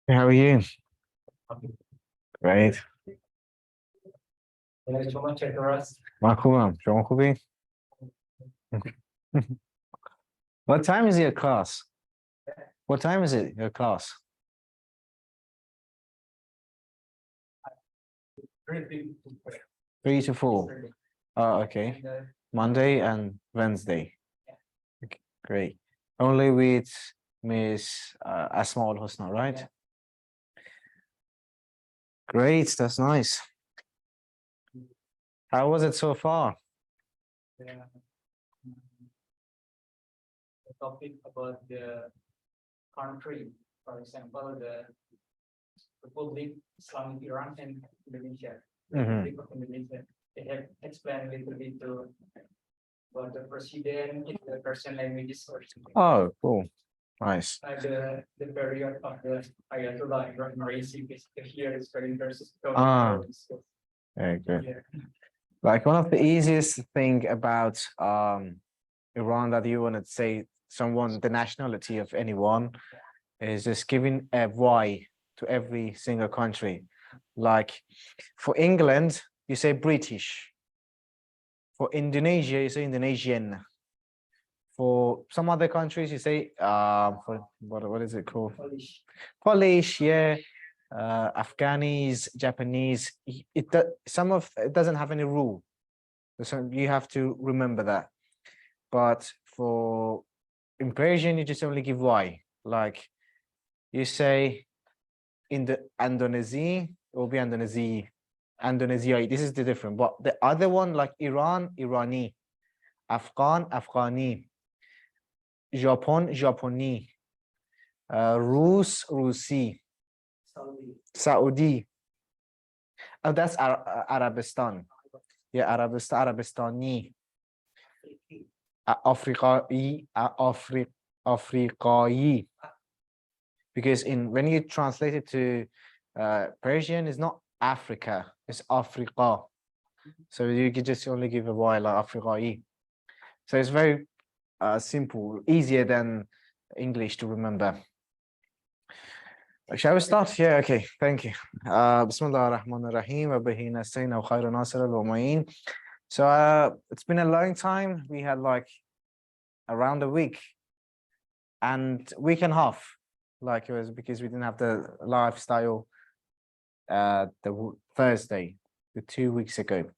How are you? Great. Marco, شما خوبی؟ What time is your class? What time is it, your class? 3 to 4. Oh, okay. Monday and Wednesday. Okay, great. Only with Miss Asma Al Husna, right? Great, that's nice. How was it so far? The topic about the country, for example, the Republic Islamic Iran and Indonesia. The Republic of Indonesia. They have explained a little bit to about the president in the Persian languages or something. Oh, cool. Nice. The period of the Ayatollah Ibrahim Raisi here is very interesting. Very good. Yeah. Like one of the easiest thing about Iran that you want to say someone, the nationality of anyone, is just giving a Y to every single country. Like for England, you say British. For Indonesia, you say Indonesian. For some other countries, you say for what is it called? Polish, yeah. Afghanis, Japanese. It doesn't have any rule, so you have to remember that. But for in Persian, you just only give Y. Like you say in the Indonesia, it will be Indonesia. Indonesia. This is the different. But the other one, like Iran, Irani, Afghan, Afghani, Japan, Japani, Rus, Rusi, Saudi. Oh, that's Arabistan. Yeah, Arabistani. Afriqai. Because when you translate it to Persian, it's not Africa, it's Afriqa. So you could just only give a Y like Afriqai. So it's very simple, easier than English to remember. Shall we start? Yeah, okay, thank you. Bismillah ar-Rahman ar-Rahim, wa bihi nasta'in wa khayru nasir wa mu'in. So it's been a long time. We had like around a week and week and a half. Like it was because we didn't have the lifestyle the Thursday, the 2 weeks ago.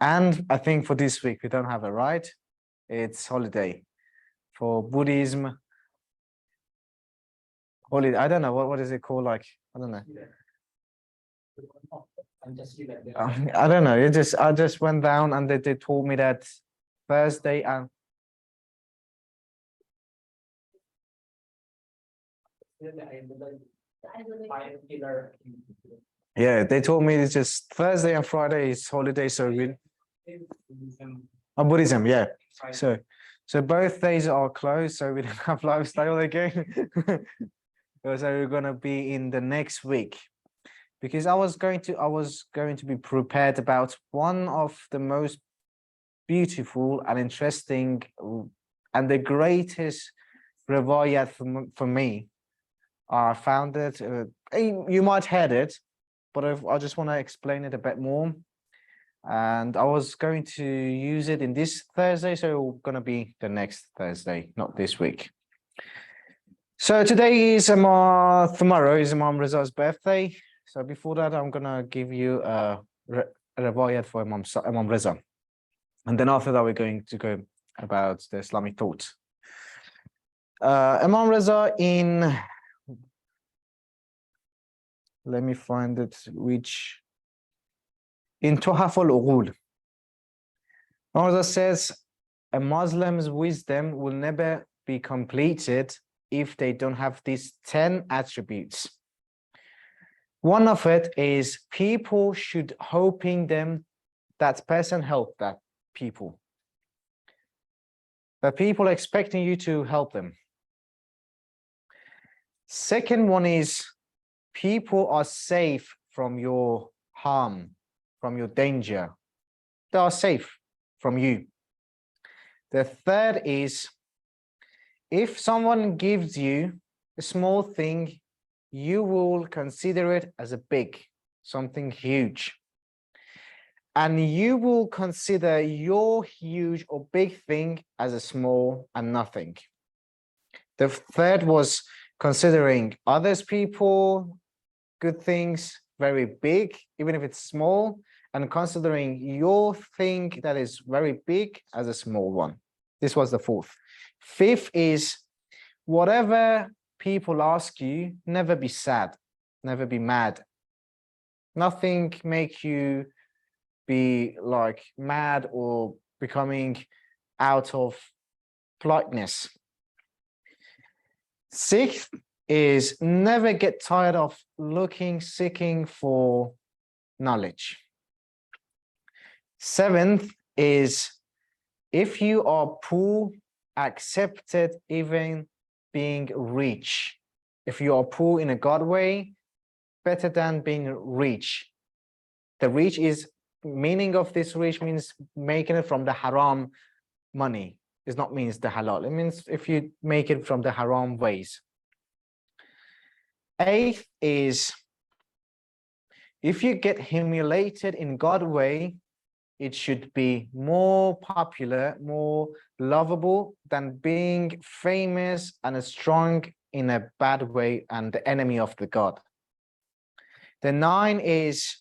And I think for this week, we don't have it, right? It's holiday. For Buddhism, holiday, I don't know, what is it called? Like, I don't know. I don't know. I just went down and they told me that Thursday and yeah, they told me it's just Thursday and Friday is holiday, so we Buddhism, yeah. So both days are closed, so we don't have lifestyle again. So we're gonna be in the next week. Because I was going to be prepared about one of the most beautiful and interesting and the greatest riwayat for me. I found it. You might heard it, but I just want to explain it a bit more. And I was going to use it in this Thursday, so it's gonna be the next Thursday, not this week. So today is tomorrow is Imam Reza's birthday. So before that, I'm gonna give you a riwayat for Imam Reza, and then after that, we're going to go about the Islamic thought. Imam Reza let me find it, in Tuhaf al-Ughul. Imam Reza says, a Muslim's wisdom will never be completed if they don't have these 10 attributes. One of it is people should hoping that person help that people. The people expecting you to help them. Second one is people are safe from your harm, from your danger. They are safe from you. The third is if someone gives you a small thing you will consider it as a big, something huge. And you will consider your huge or big thing as a small and nothing. The third was considering others people, good things, very big, even if it's small, and considering your thing that is very big as a small one. This was the fourth. Fifth is whatever people ask you, never be sad, never be mad. Nothing make you be like mad or becoming out of politeness. Sixth is never get tired of seeking for knowledge. Seventh is if you are poor, accept it even being rich. If you are poor in a God way, better than being rich. The rich is meaning of this rich means making it from the haram money. It not means the halal. It means if you make it from the haram ways. Eighth is if you get humiliated in God way, it should be more popular, more lovable than being famous and strong in a bad way and the enemy of the God. The 9 is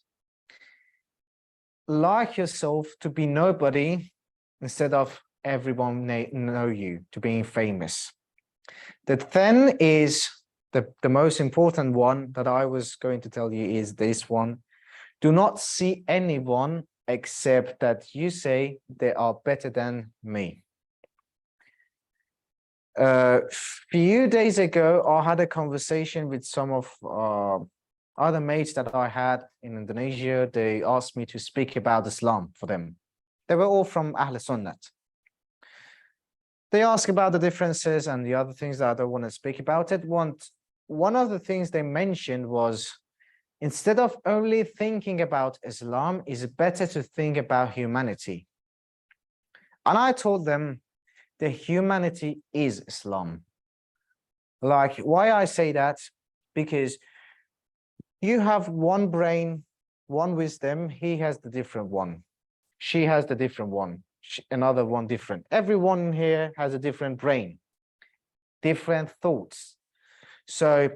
like yourself to be nobody instead of everyone know you, to being famous. The 10 is the most important one that I was going to tell you is this one. Do not see anyone except that you say they are better than me. A few days ago, I had a conversation with some of other mates that I had in Indonesia. They asked me to speak about Islam for them. They were all from Ahl Sunnah. They asked about the differences and the other things that I don't want to speak about it. One of the things they mentioned was instead of only thinking about Islam, it's better to think about humanity. And I told them the humanity is Islam. Like, why I say that? Because you have one brain, one wisdom, he has the different one. She has the different one, another one different. Everyone here has a different brain, different thoughts. So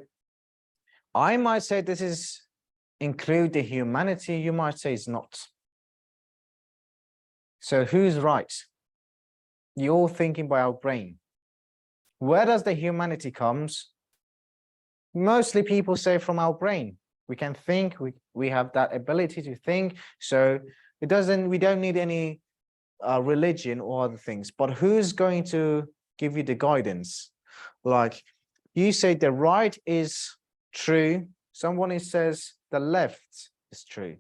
I might say this is include the humanity, you might say it's not. So who's right? You're thinking by our brain. Where does the humanity comes? Mostly people say from our brain. We can think, we have that ability to think. So we don't need any religion or other things. But who's going to give you the guidance? Like you say the right is true. Someone says the left is true.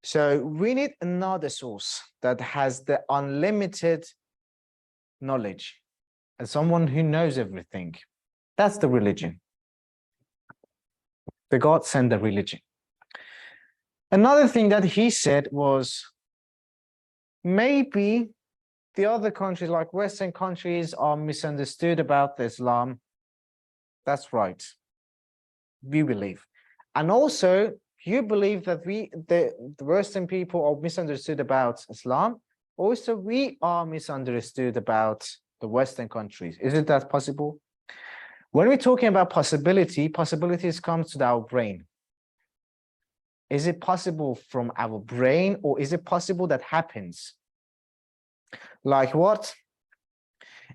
So we need another source that has the unlimited knowledge and someone who knows everything. That's the religion. The God sent the religion. Another thing that he said was maybe the other countries like Western countries are misunderstood about Islam. That's right. We believe. And also you believe that the Western people are misunderstood about Islam. Also, we are misunderstood about the Western countries. Isn't that possible? When we're talking about possibilities come to our brain. Is it possible from our brain or is it possible that happens? Like what?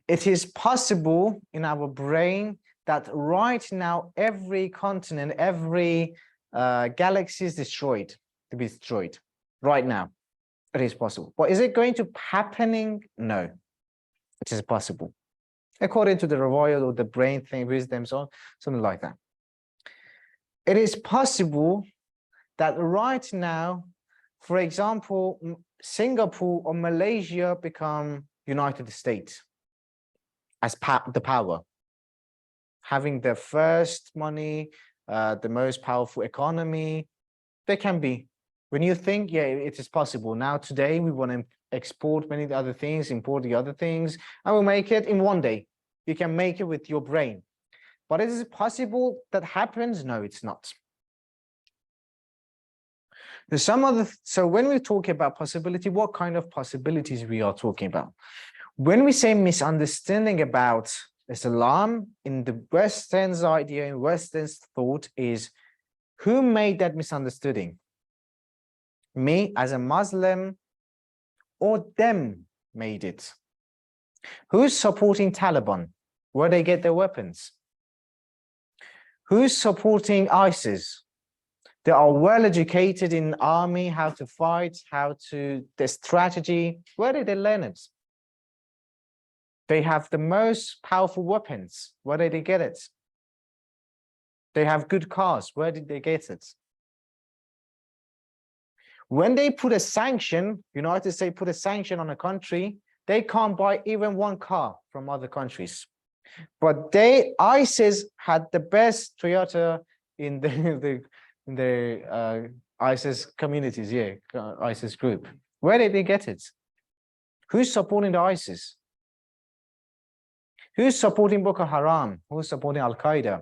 It is possible in our brain that right now every continent, every galaxy is destroyed, to be destroyed right now. It is possible. But is it going to happening? No, it is possible. According to the royal or the brain thing, wisdom, so something like that. It is possible that right now, for example, Singapore or Malaysia become United States as the power, having the first money, the most powerful economy. They can be. When you think, yeah, it is possible. Now, today, we want to export many other things, import the other things, and we'll make it in one day. You can make it with your brain. But is it possible that happens? No, it's not. There's some other, so when we talk about possibility, what kind of possibilities we are talking about? When we say misunderstanding about Islam, in the Western's idea, in Western's thought, is who made that misunderstanding? Me as a Muslim, or them made it? Who's supporting Taliban? Where they get their weapons? Who's supporting ISIS? They are well educated in army, how to fight, how to, their strategy. Where did they learn it? They have the most powerful weapons. Where did they get it? They have good cars. Where did they get it? When they put a sanction, United States put a sanction on a country, they can't buy even one car from other countries. But ISIS had the best Toyota in the ISIS communities, ISIS group. Where did they get it? Who's supporting the ISIS? Who's supporting Boko Haram? Who's supporting Al Qaeda?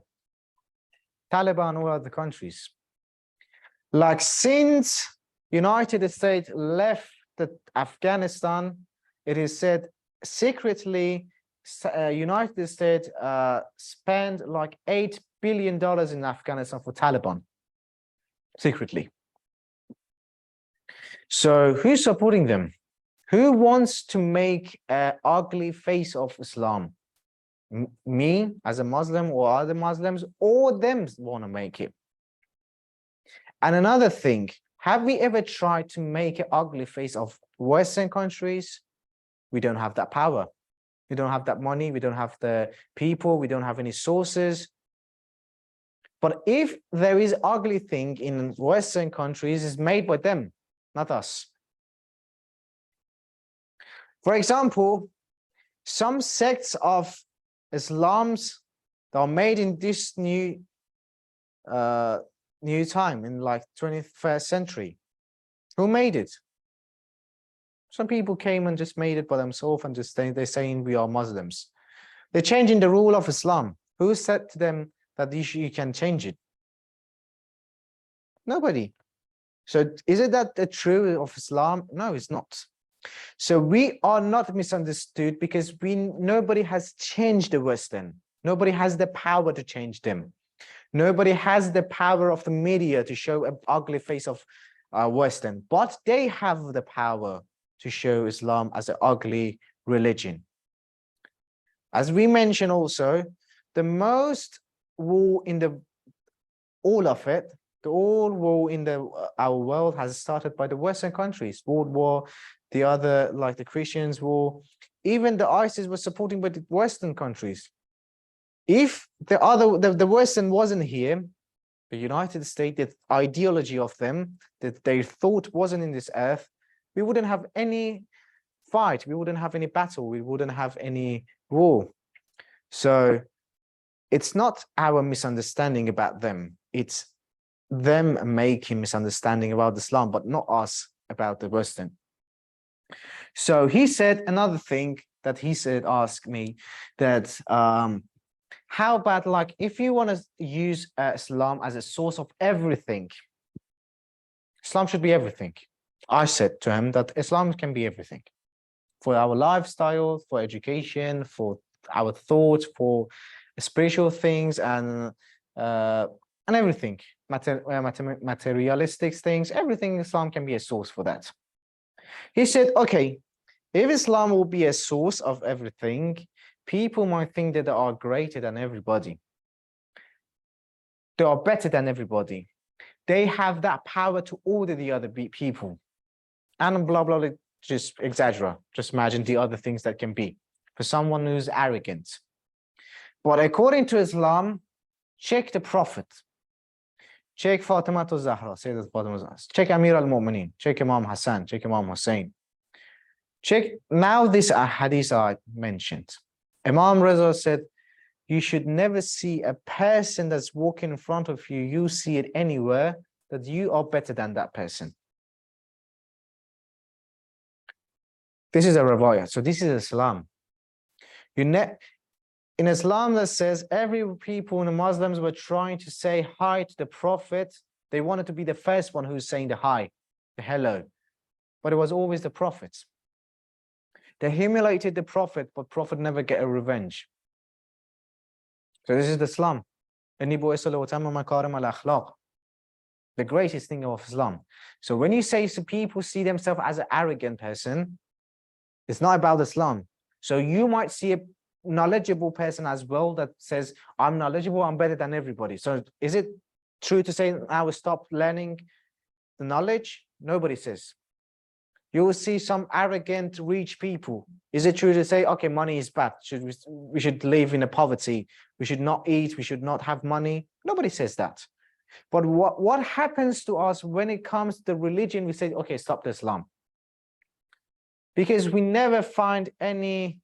Taliban, all other countries. Like since United States left Afghanistan, it is said secretly United States spent like $8 billion in Afghanistan for Taliban, secretly. So who's supporting them? Who wants to make an ugly face of Islam? Me as a Muslim, or other Muslims, or them want to make it? And another thing, have we ever tried to make an ugly face of Western countries? We don't have that power. We don't have that money. We don't have the people. We don't have any sources. But if there is ugly thing in Western countries, it's made by them, not us. For example, some sects of Islams that are made in this new time, in like 21st century. Who made it? Some people came and just made it by themselves and just they're saying we are Muslims. They're changing the rule of Islam. Who said to them that you can change it? Nobody. So is it that the truth of Islam? No, it's not. So we are not misunderstood because nobody has changed the Western. Nobody has the power to change them. Nobody has the power of the media to show an ugly face of Western, but they have the power to show Islam as an ugly religion. As we mentioned also, the most war in all war in our world has started by the Western countries. World War, the other, like the Christians war, even the ISIS was supported by the Western countries. If the Western wasn't here, the United States, the ideology of them, that their thought wasn't in this earth, we wouldn't have any fight, we wouldn't have any battle, we wouldn't have any war. So it's not our misunderstanding about them, it's them making misunderstanding about Islam, but not us about the Western. So he said another thing that he said, ask me that how about like if you want to use Islam as a source of everything, Islam should be everything. I said to him that Islam can be everything for our lifestyle, for education, for our thoughts, for spiritual things, and everything, materialistic things, everything. Islam can be a source for that. He said, okay, if Islam will be a source of everything, people might think that they are greater than everybody. They are better than everybody. They have that power to order the other people. And blah, blah, blah, just exaggerate. Just imagine the other things that can be for someone who's arrogant. But according to Islam, check the Prophet. Check Fatima Zahra, Sayyidat Fatima Zahra. Check Amir al-Mu'mineen. Check Imam Hassan. Check Imam Hussein. Check now this hadith I mentioned. Imam Reza said, you should never see a person that's walking in front of you, you see it anywhere, that you are better than that person. This is a riwayah. So this is Islam. in Islam that says every people and the Muslims were trying to say hi to the Prophet. They wanted to be the first one who's saying the hi, the hello, but it was always the Prophet. They humiliated the Prophet, but Prophet never get a revenge. So this is Islam. The greatest thing of Islam. So when you say so people see themselves as an arrogant person, it's not about Islam. So you might see a knowledgeable person as well that says, I'm knowledgeable, I'm better than everybody. So is it true to say I will stop learning the knowledge? Nobody says. You will see some arrogant, rich people. Is it true to say, okay, money is bad? We should live in a poverty. We should not eat. We should not have money. Nobody says that. But what happens to us when it comes to religion? We say, okay, stop Islam. Because we never find any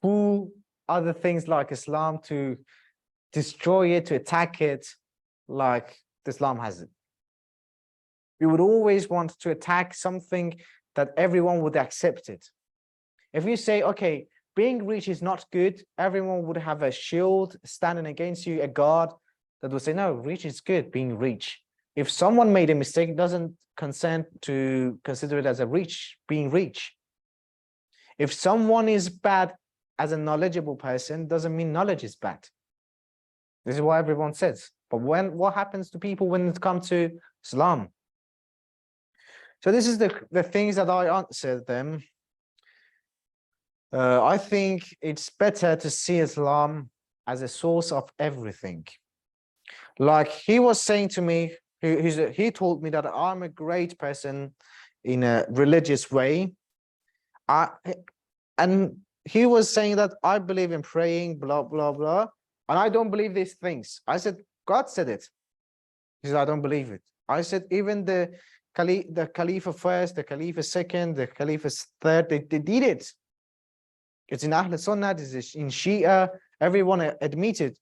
cool other things like Islam to destroy it, to attack it, like Islam has it. We would always want to attack something that everyone would accept it. If you say, okay, being rich is not good, everyone would have a shield standing against you, a guard that would say, no, rich is good, being rich. If someone made a mistake, it doesn't consent to consider it as a being rich. If someone is bad as a knowledgeable person, doesn't mean knowledge is bad. This is what everyone says. But what happens to people when it comes to Islam? So this is the things that I answered them. I think it's better to see Islam as a source of everything. Like he was saying to me, he told me that I'm a great person in a religious way. And he was saying that I believe in praying, blah, blah, blah. And I don't believe these things. I said, God said it. He said, I don't believe it. I said, even the Khalifa first, the Khalifa second, the Khalifa third, they did it. It's in Ahl Sunnah, it's in Shia, everyone admitted.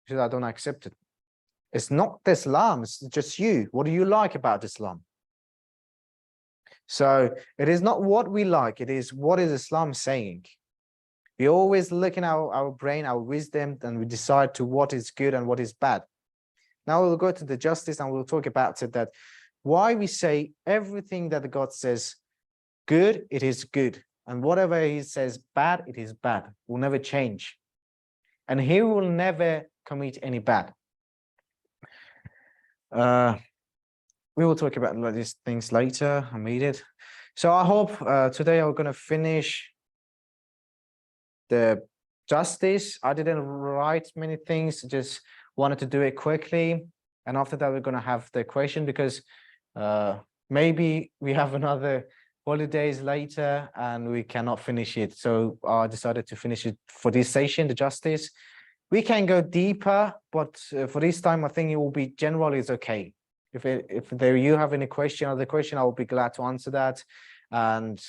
He said, I don't accept it. It's not Islam, it's just you. What do you like about Islam? So it is not what we like, it is what is Islam saying. We always look in our brain, our wisdom, and we decide to what is good and what is bad. Now we'll go to the justice and we'll talk about it, that why we say everything that God says good, it is good. And whatever he says bad, it is bad. Will never change. And he will never commit any bad. We will talk about these things later. I made it. So I hope today I'm going to finish the justice. I didn't write many things, just wanted to do it quickly. And after that, we're going to have the question, because maybe we have another holidays later and we cannot finish it. So I decided to finish it for this session, the justice. We can go deeper, but for this time, I think it will be general is okay. If you have any other question, I will be glad to answer that. And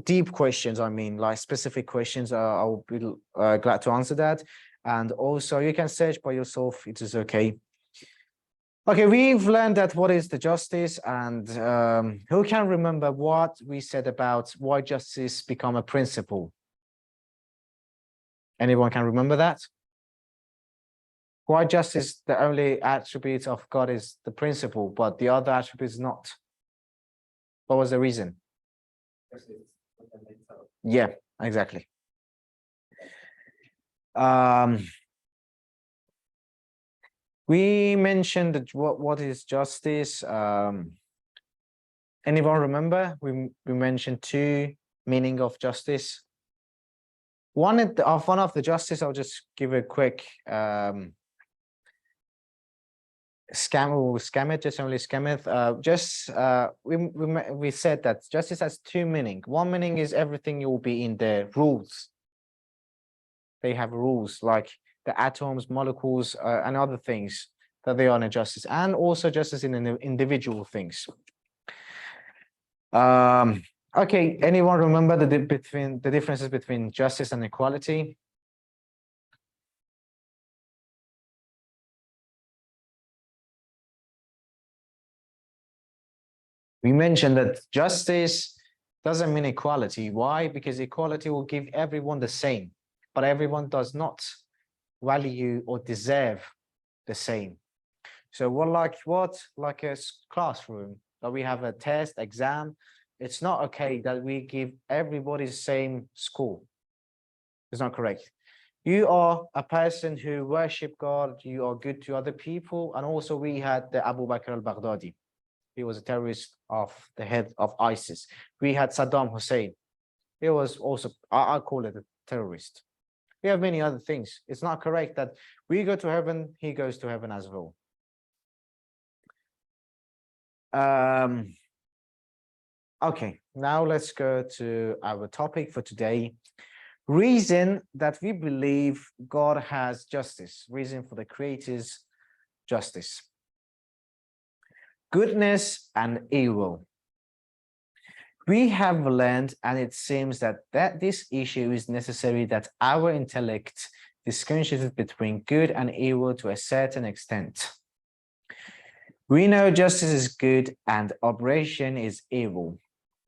deep questions, I mean, like specific questions, I will be glad to answer that. And also you can search by yourself, it is okay. Okay, we've learned that what is the justice, and who can remember what we said about why justice become a principle? Anyone can remember that? Why justice, the only attribute of God is the principle, but the other attributes not? What was the reason? Yeah, exactly. We mentioned that what is justice. Anyone remember? We mentioned two meaning of justice. One of the justice, I'll just give a quick scam it, just only scam it. We said that justice has two meaning. One meaning is everything will be in the rules. They have rules like the atoms, molecules, and other things that they are in a justice, and also justice in individual things. Okay, anyone remember the differences between justice and equality? We mentioned that justice doesn't mean equality. Why? Because equality will give everyone the same, but everyone does not value or deserve the same. So what like a classroom that we have a test exam. It's not okay that we give everybody the same score. It's not correct. You are a person who worship God, you are good to other people. And also we had the Abu Bakr al-Baghdadi. He was a terrorist of the head of ISIS. We had Saddam Hussein. He was also, I call it a terrorist. We have many other things. It's not correct that we go to heaven, he goes to heaven as well. Okay, now let's go to our topic for today. Reason that we believe God has justice. Reason for the Creator's justice. Goodness and evil. We have learned, and it seems that this issue is necessary, that our intellect distinguishes between good and evil to a certain extent. We know justice is good and oppression is evil.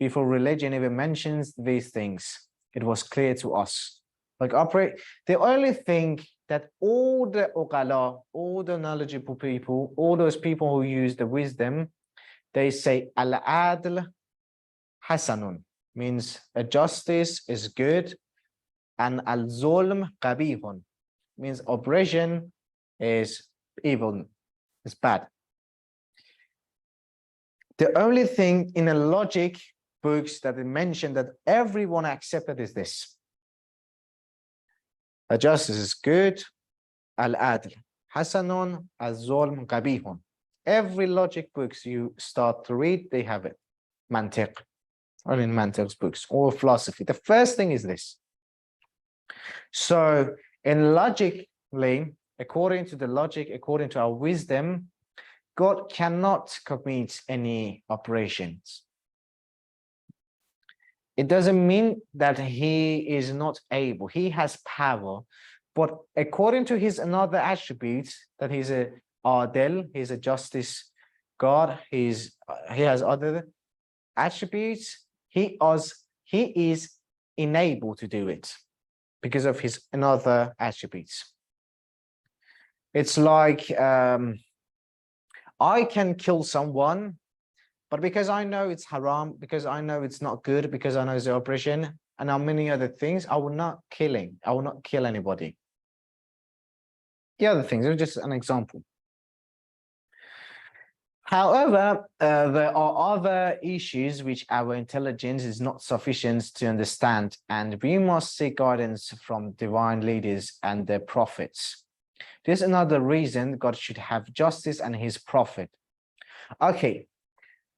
Before religion even mentions these things, it was clear to us. Like the only thing that all the uqala, all the knowledgeable people, all those people who use the wisdom, they say al-adl hasanun, means a justice is good, and al-zulm qabihun, means oppression is evil, is bad. The only thing in the logic books that they mention that everyone accepted is this. A justice is good, al-adl hasanun, al-zulm qabihun. Every logic books you start to read, they have it. Mantiq, or in Mantiq's books, or philosophy. The first thing is this. So in logically, according to the logic, according to our wisdom, God cannot commit any operations. It doesn't mean that he is not able. He has power, but according to his another attributes, that he's a adil, he's a justice God, he has other attributes. He is enabled to do it because of his another attributes. It's like I can kill someone, but because I know it's haram, because I know it's not good, because I know it's oppression, and how many other things, I will not kill anybody. The other things are just an example. However, there are other issues which our intelligence is not sufficient to understand, and we must seek guidance from divine leaders and their prophets. This is another reason God should have justice and his prophet. Okay,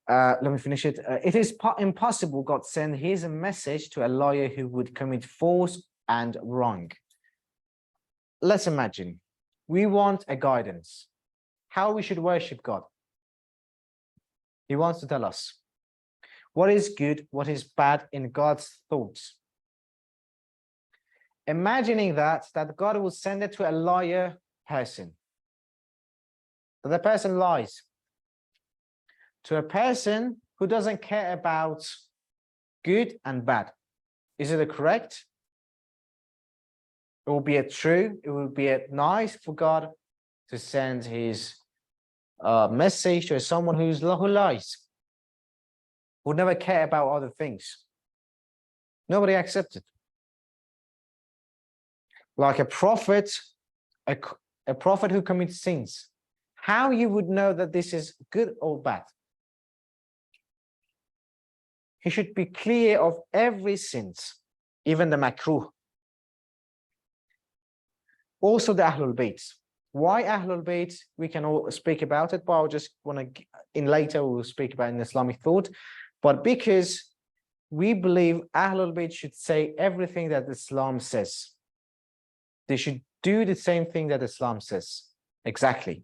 let me finish it. It is impossible God send his message to a lawyer who would commit false and wrong. Let's imagine we want a guidance, how we should worship God. He wants to tell us what is good, what is bad in God's thoughts. Imagining that God will send it to a lawyer person, that the person lies, to a person who doesn't care about good and bad. Is it correct? It will be a true, it will be a nice for God to send his message to someone who lies, who never care about other things. Nobody accepts it. Like a prophet, a prophet who commits sins. How you would know that this is good or bad? He should be clear of every sins, even the makruh. Also the Ahlul Bayt. Why Ahlul Bayt? We can all speak about it, but I'll just want to, in later we'll speak about in Islamic thought. But because we believe Ahlul Bayt should say everything that Islam says. They should do the same thing that Islam says. Exactly.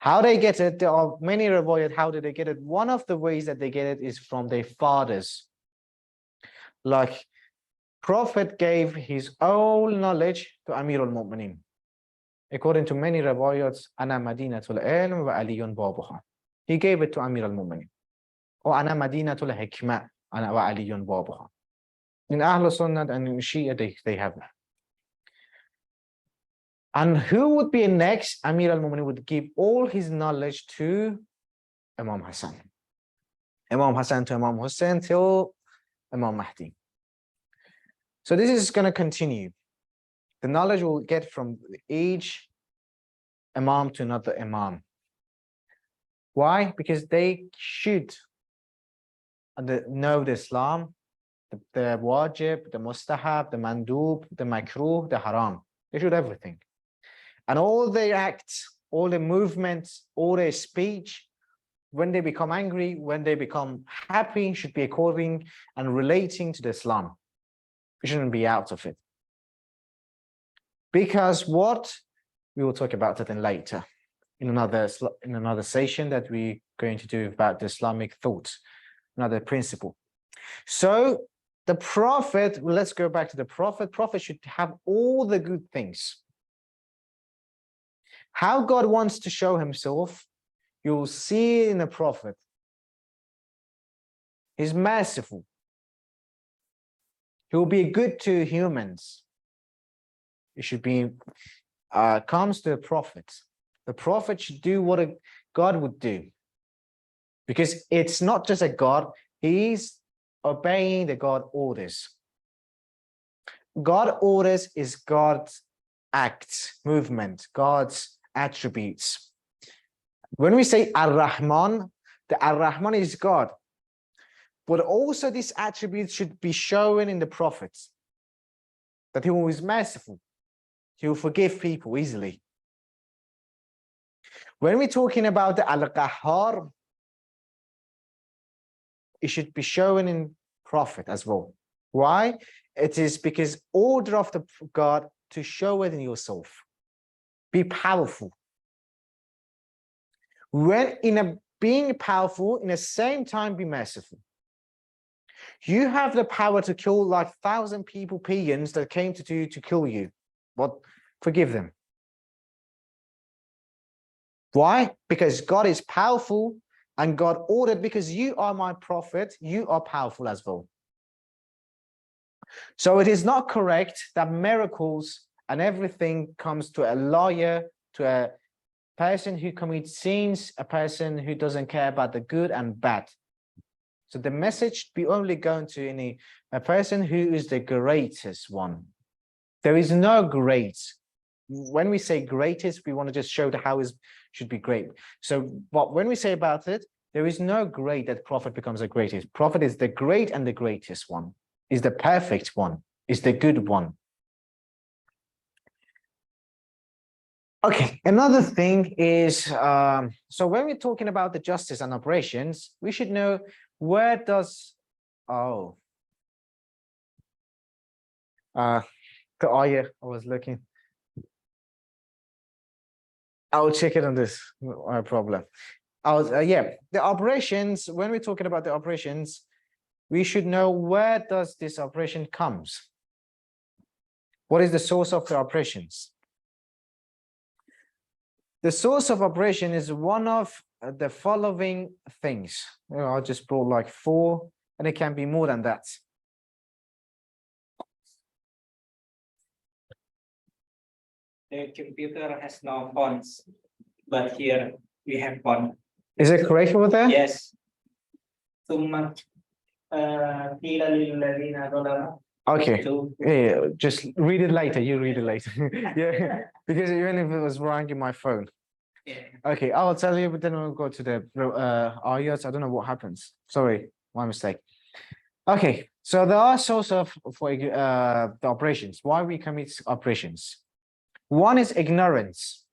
How they get it, there are many riwayat. How did they get it? One of the ways that they get it is from their fathers. Like Prophet gave his own knowledge to Amir al-Mu'mineen. According to many riwayats, Ana Madinatul Ilm wa Aliyun Babuha. He gave it to Amir al-Mu'mineen. Or Ana Madinatul Hikmah Ana wa Aliyun Babuha. In Ahlul Sunnah and in Shia, they have that. And who would be next? Amir al-Mu'minin would give all his knowledge to Imam Hassan. Imam Hassan to Imam Hussein till Imam Mahdi. So this is going to continue. The knowledge will get from each Imam to another Imam. Why? Because they should know the Islam, the wajib, the mustahab, the mandub, the makruh, the haram. They should everything. And all their acts, all their movements, all their speech, when they become angry, when they become happy, should be according and relating to the Islam. We shouldn't be out of it. Because what we will talk about it in later in another session that we're going to do about the Islamic thought, another principle. So the Prophet, let's go back to the Prophet. Prophet should have all the good things. How God wants to show himself, you'll see in the Prophet. He's merciful. He will be good to humans. It should be comes to the Prophet. The Prophet should do what a God would do. Because it's not just a God, he's obeying the God orders. God orders is God's acts, movement, God's attributes. When we say Ar-Rahman, the Ar-Rahman is God. But also these attributes should be shown in the prophets. That he was merciful. He will forgive people easily. When we're talking about the Al-Qahhar, it should be shown in prophet as well. Why? It is because order of the God to show it in yourself. Be powerful. When being powerful, in the same time be merciful. You have the power to kill like 1,000 people, peons that came to kill you, but forgive them. Why? Because God is powerful and God ordered, because you are my prophet, you are powerful as well. So it is not correct that miracles and everything comes to a liar, to a person who commits sins, a person who doesn't care about the good and bad. So the message be only going to a person who is the greatest one. There is no great. When we say greatest, we want to just show how it should be great. So, but when we say about it, there is no great that prophet becomes the greatest. Prophet is the great and the greatest one, is the perfect one, is the good one. Okay, another thing is, so when we're talking about the justice and operations, we should know where does, the yeah, I was looking. I'll check it on this, no problem. Yeah, the operations, when we're talking about the operations, we should know where does this operation comes. What is the source of the operations? The source of operation is one of the following things. I just brought like 4, and it can be more than that. The computer has no fonts, but here we have font. Is it correct over there? Yes. Okay. Yeah, just read it later. You read it later. Yeah, because even if it was wrong in my phone. Yeah. Okay, I'll tell you, but then we'll go to the ayats. I don't know what happens. Sorry, my mistake. Okay, so there are sources of for the operations. Why we commit operations? One is ignorance.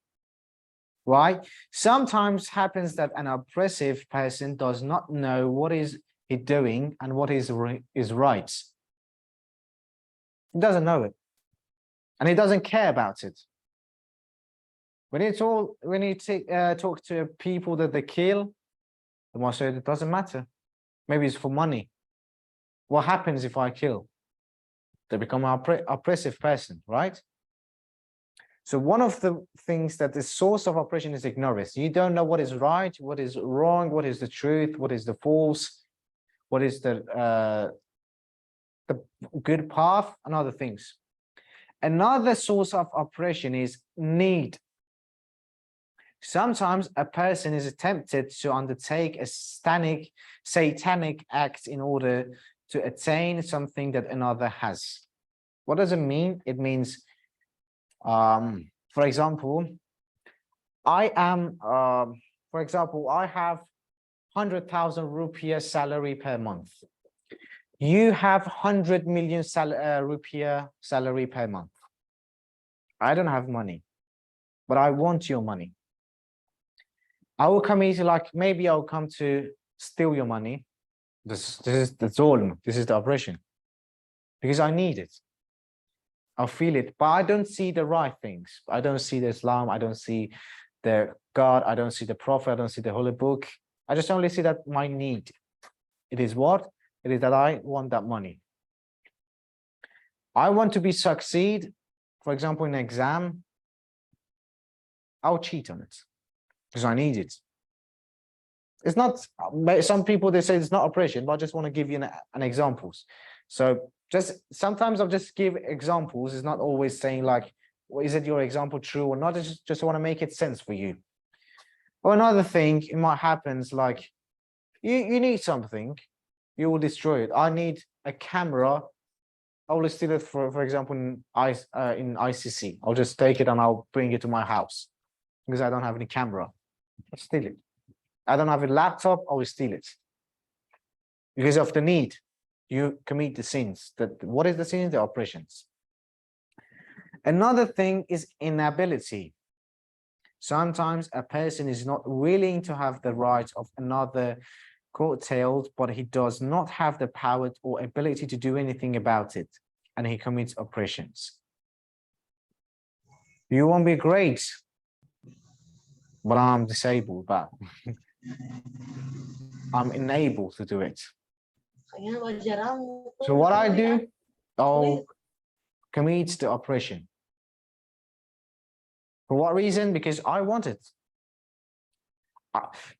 Why? Sometimes happens that an oppressive person does not know what is he doing and what is right. He doesn't know it, and he doesn't care about it. When you talk to people that they kill, the one said it doesn't matter. Maybe it's for money. What happens if I kill? They become an oppressive person, right? So one of the things that the source of oppression is ignorance. You don't know what is right, what is wrong, what is the truth, what is the false, what is the good path, and other things. Another source of oppression is need. Sometimes a person is tempted to undertake a satanic act in order to attain something that another has. What does it mean? It means, for example, I have 100,000 rupiah salary per month. You have 100 million rupiah salary per month. I don't have money, but I want your money. I will come easy, like maybe I'll come to steal your money. This is the zulm. This is the oppression, because I need it. I'll feel it, but I don't see the right things. I don't see the Islam. I don't see the God. I don't see the Prophet. I don't see the Holy Book. I just only see that my need. It is what? It is that I want that money. I want to be succeed, for example, in an exam. I'll cheat on it because I need it. It's not, some people, they say it's not oppression, but I just want to give you an examples. So just sometimes I'll just give examples. It's not always saying like, well, is it your example true or not? I just want to make it sense for you. Or another thing, it might happen like you need something, you will destroy it. I need a camera. I will steal it for example, in ICC. I'll just take it and I'll bring it to my house because I don't have any camera. I'll steal it. I don't have a laptop, I will steal it. Because of the need, you commit the sins. What is the sins? The oppressions. Another thing is inability. Sometimes a person is not willing to have the rights of another curtailed, but he does not have the power or ability to do anything about it, and he commits oppressions. You won't be great, but I'm disabled, but I'm unable to do it. So what I do, I'll commit the oppression. For what reason? Because I want it.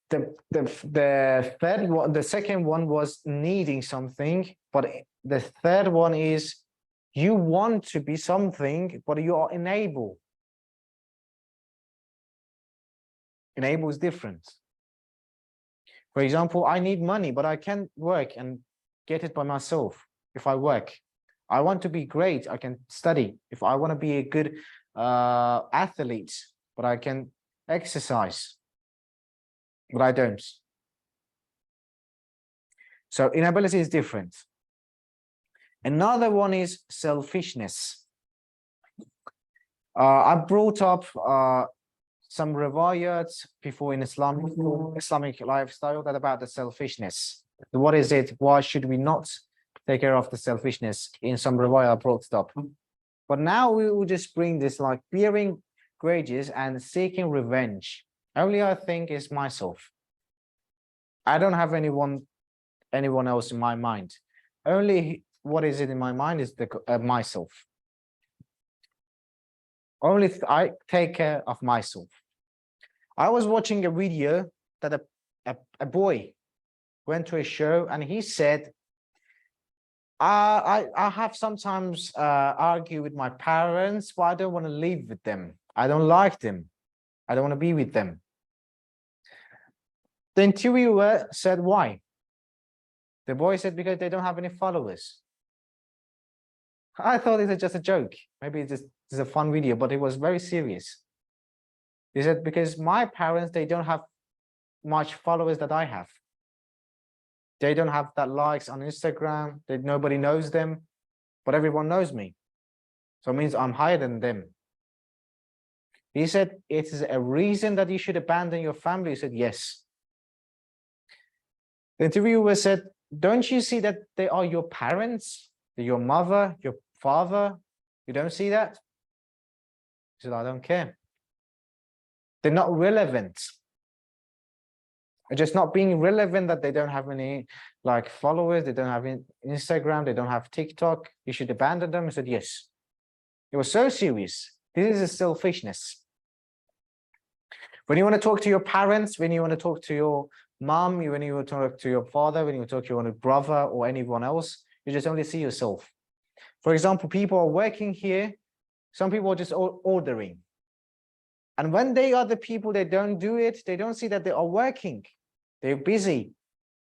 The third one, the second one was needing something, but the third one is you want to be something, but you are unable. Enable is different. For example, I need money, but I can't work and get it by myself. If I work, I want to be great. I can study. If I want to be a good athlete, but I can exercise, but I don't. So inability is different. Another one is selfishness. I brought up some riwayats before in Islamic lifestyle that about the selfishness. What is it? Why should we not take care of the selfishness? In some riwayat I brought it up. But now we will just bring this like bearing grudges and seeking revenge. Only I think is myself. I don't have anyone else in my mind. Only what is it in my mind is the myself. Only I take care of myself. I was watching a video that a boy went to a show and he said, I have sometimes argue with my parents, but I don't want to live with them. I don't like them. I don't want to be with them. The interviewer said, why? The boy said, because they don't have any followers. I thought it was just a joke. Maybe it's a fun video, but it was very serious. He said, because my parents, they don't have much followers that I have. They don't have that likes on Instagram. Nobody knows them, but everyone knows me. So it means I'm higher than them. He said, it is a reason that you should abandon your family. He said, yes. The interviewer said, don't you see that they are your parents? They're your mother, your father? You don't see that? He said, I don't care. They're not relevant. It's just not being relevant that they don't have any like followers, they don't have Instagram, they don't have TikTok. You should abandon them. I said, yes. It was so serious. This is a selfishness. When you want to talk to your parents, when you want to talk to your mom, when you want to talk to your father, when you talk to your brother or anyone else, you just only see yourself. For example, people are working here Some people are just ordering. And when they are the people that don't do it, they don't see that they are working. They're busy.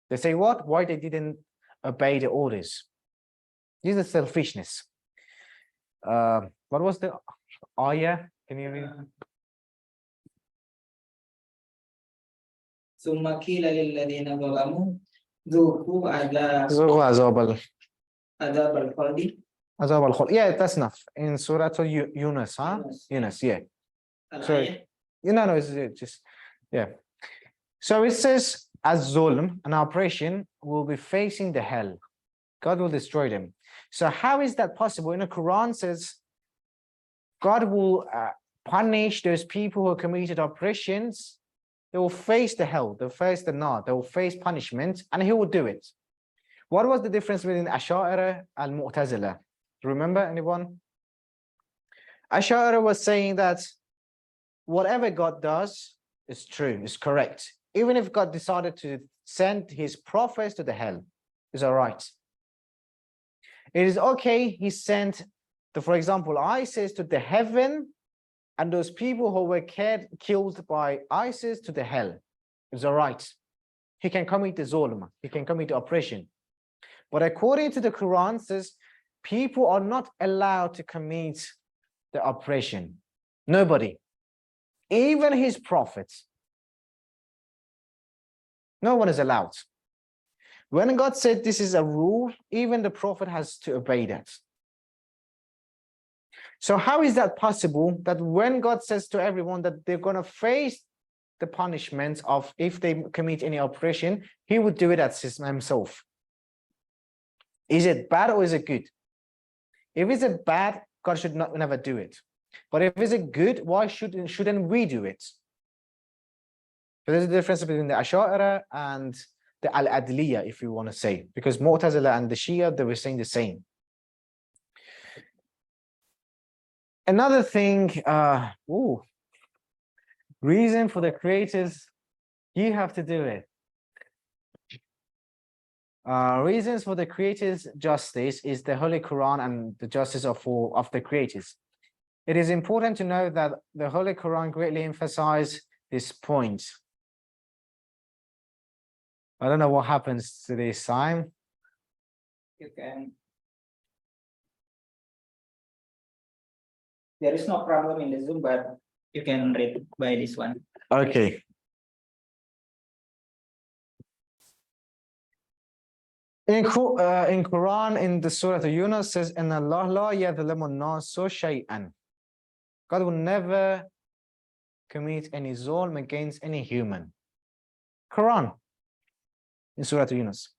They say, what? Why they didn't obey the orders? This is selfishness. What was the ayah? Can you read? ثم قيل للذين ظلموا ذوقوا عذاب الخلد. Yeah, that's enough. In Surah Yunus, huh? Yunus, yeah. So, no, it's just, yeah. So it says, as zulm, an oppression, will be facing the hell. God will destroy them. So how is that possible? In the Quran says, God will punish those people who committed oppressions. They will face the hell, they'll face the nar, they will face punishment, and he will do it. What was the difference between Ash'ari and Mu'tazila? Remember anyone? Ash'ari was saying that whatever God does is true, is correct. Even if God decided to send his prophets to the hell, is all right. It is okay, he sent, for example, ISIS to the heaven, and those people who were killed by ISIS to the hell. It's all right. He can commit the zulm, he can commit the oppression. But according to the Quran, says people are not allowed to commit the oppression. Nobody, even his prophets. No one is allowed. When God said this is a rule, even the prophet has to obey that. So how is that possible that when God says to everyone that they're going to face the punishment of if they commit any oppression, he would do it at himself? Is it bad or is it good? If it's a bad, God should never do it. But if it's a good, why shouldn't we do it? So there's a difference between the Ash'ari and the Al-Adliya, if you want to say, because Mu'tazila and the Shia, they were saying the same. Another thing, reason for the creators, you have to do it. Reasons for the creators' justice is the Holy Quran and the justice of the creators. It is important to know that the Holy Quran greatly emphasizes this point. I don't know what happens to this time. You can. There is no problem in the Zoom, but you can read by this one. Okay. In Quran, in the Surah Yunus says, "Inna Allah la yadhlimu an-nasu shay'an." God will never commit any zulm against any human. Quran, in Surah Yunus.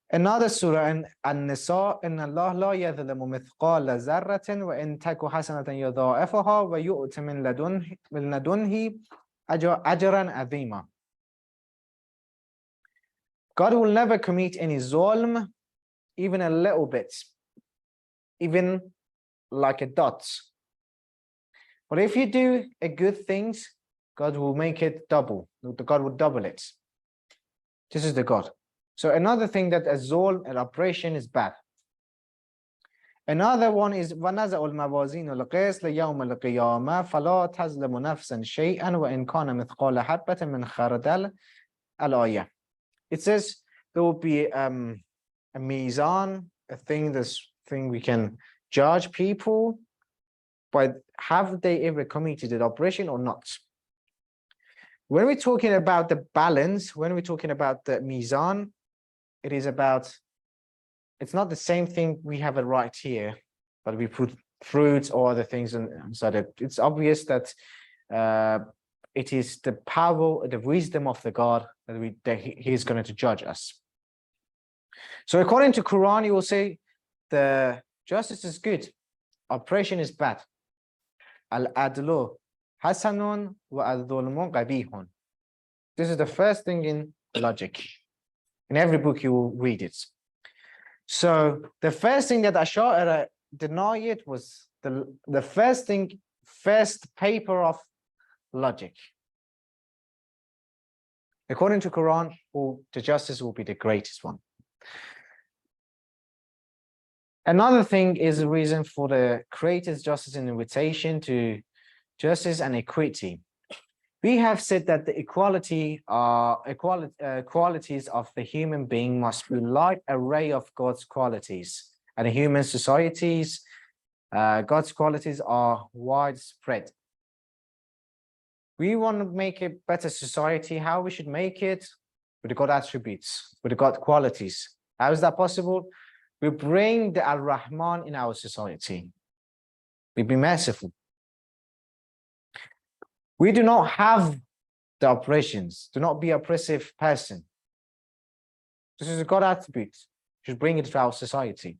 Another surah in An-Nisa, "Inna Allah la yadhlimu mithqala zarratin wa in taku hasanatan yudha'ifaha wa yu'ti min ladunhi ajran azima." God will never commit any zulm, even a little bit, even like a dot. But if you do a good things, God will make it double. God will double it. This is the God. So another thing that a zulm, an oppression, is bad. Another one is وَنَزَعُ الْمَوَازِينُ الْقِسْطَ لِيَوْمِ الْقِيَامَةِ فَلَا تَظْلِمُ نَفْسًا شَيْئًا وَإِنْ كَانَ مِثْقَالَ حَبَّةٍ مِنْ خَرْدَلٍ الْآيَةِ. It says there will be a mizan, a thing we can judge people by have they ever committed an oppression or not. When we're talking about the balance, when we're talking about the mizan, it is about, it's not the same thing we have it right here, but we put fruits or other things inside it. It's obvious that it is the power, the wisdom of the God that he is going to judge us. So according to Quran, you will say the justice is good, oppression is bad. Al-adlu hasanun wa al-dhulmu qabihun. This is the first thing in logic. In every book you will read it. So the first thing that Ash'ari denied was the first paper of logic. According to Quran, the justice will be the greatest one. Another thing is the reason for the Creator's justice and invitation to justice and equity. We have said that the qualities of the human being must be like array of God's qualities. And in human societies, God's qualities are widespread. We want to make a better society. How we should make it? With the God attributes, with the God qualities. How is that possible? We bring the Al-Rahman in our society. We be merciful. We do not have the oppressions. Do not be oppressive person. This is a God attribute. We should bring it to our society.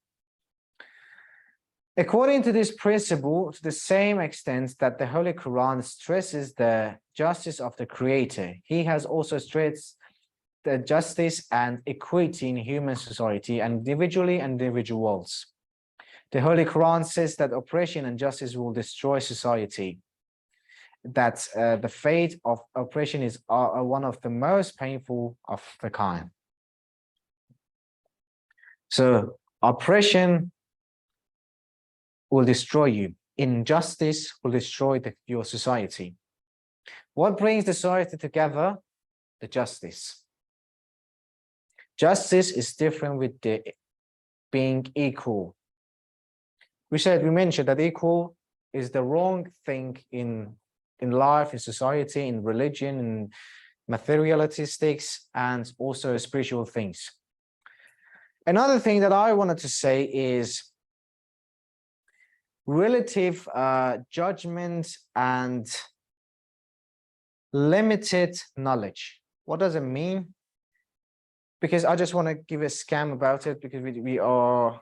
According to this principle, to the same extent that the Holy Quran stresses the justice of the Creator, he has also stressed the justice and equity in human society, and individually and individuals. The Holy Quran says that oppression and justice will destroy society, that the fate of oppression is one of the most painful of the kind. So oppression will destroy you. Injustice will destroy your society. What brings the society together? The justice. Justice is different with the being equal. We mentioned that equal is the wrong thing in life, in society, in religion, in materialistics, and also spiritual things. Another thing that I wanted to say is relative judgment and limited knowledge. What does it mean? Because I just want to give a scam about it, because we are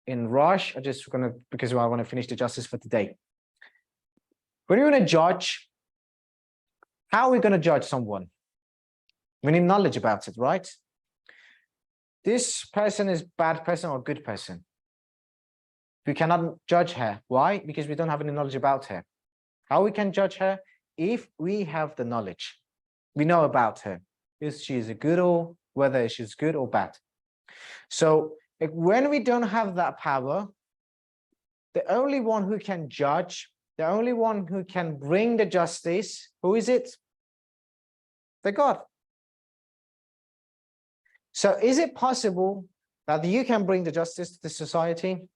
in rush. Because I want to finish the justice for today. When you're going to judge, how are we going to judge someone? We need knowledge about it, right? This person is bad person or good person. We cannot judge her. Why? Because we don't have any knowledge about her. How we can judge her? If we have the knowledge, we know about her. If she is a good or whether she's good or bad. So when we don't have that power, the only one who can judge, the only one who can bring the justice, who is it? The God. So is it possible that you can bring the justice to the society?